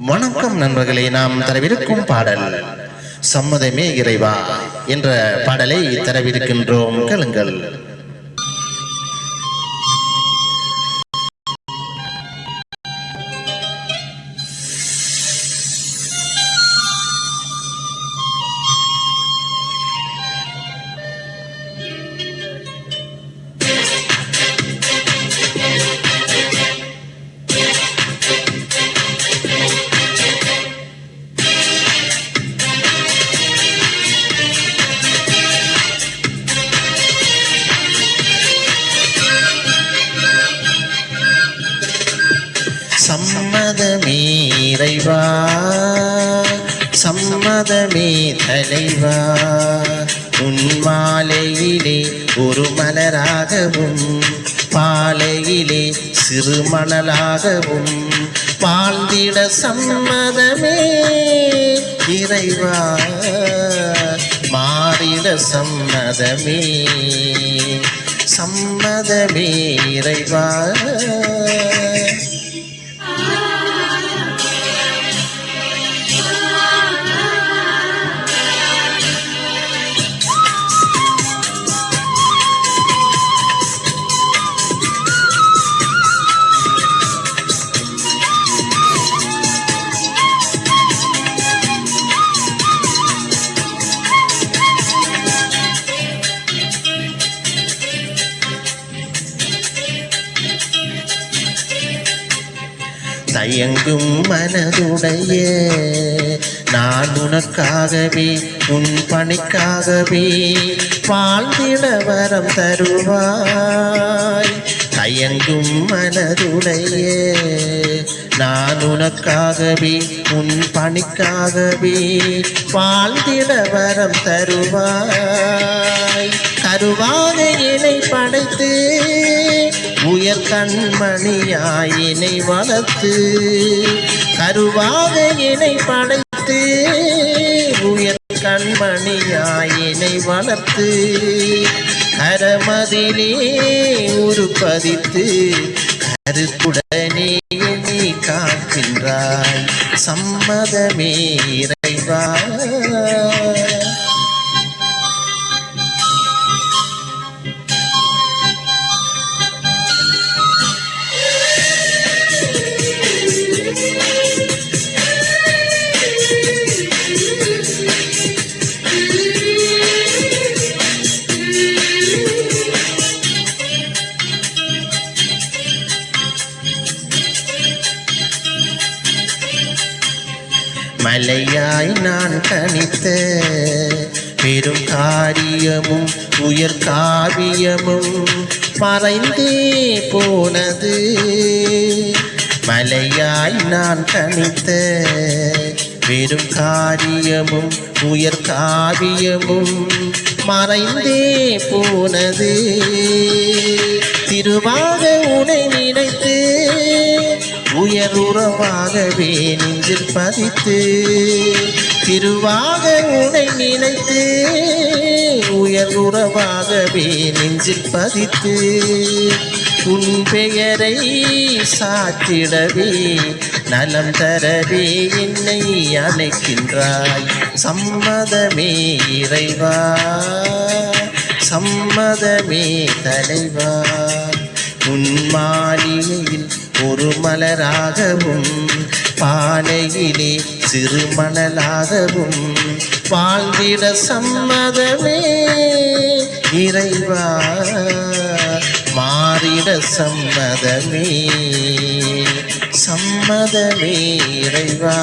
வணக்கம் நண்பர்களே, நாம் தரவிருக்கும் பாடல் சம்மதமே இறைவா என்ற பாடலை தரவிருக்கின்றோம். கேளுங்கள். சம்மதமே இறைவா, சம்மதமே தலைவா, உன் மாலையிலே ஒரு மலராகவும் பாலையிலே சிறு மணலாகவும் வாழ்ந்திட சம்மதமே இறைவா, மாறிட சம்மதமே, சம்மதமே இறைவா. தயங்கும் மனதுடைய நான் உனக்காகவே உன் பணிக்காகவே வாழ்ந்திட வரம் தருவாய். தயங்கும் மனதுடைய நான் உனக்காகவே உன் பணிக்காகவே வாழ்ந்திட வரம் தருவாய். கருவாக என்னை படைத்து உயர் கண்மணியாயினை வளர்த்து, கருவாக என்னை படைத்து உயர் கண்மணியாயினை வளர்த்து, கரமதிலே உருப்பதித்து கருத்துடனே என்னை காக்கின்றாய். சம்மதமே இறைவா. மலையாய் நான் கணித்த பெரும் காரியமும் உயர் காவியமும் மறைந்தே போனது. மலையாய் நான் கணித்த பெரும் காரியமும் உயர் காவியமும் மறைந்தே போனது. திருவாக உனை நினைத்து உயர் உறவாகவே நெஞ்சில் பதித்து, திருவாக உனை நினைத்து உயர் உறவாகவே நெஞ்சில் பதித்து, உன் பெயரை சாற்றிடவே நலம் தரவே என்னை அழைக்கின்றாய். சம்மதமே இறைவா, சம்மதமே தலைவா, உன் மாளிகையில் ஒரு மலராகவும் பாலையிலே சிறு மணலாகவும் வாழ்ந்திட சம்மதமே இறைவா, மாறிட சம்மதமே, சம்மதமே இறைவா.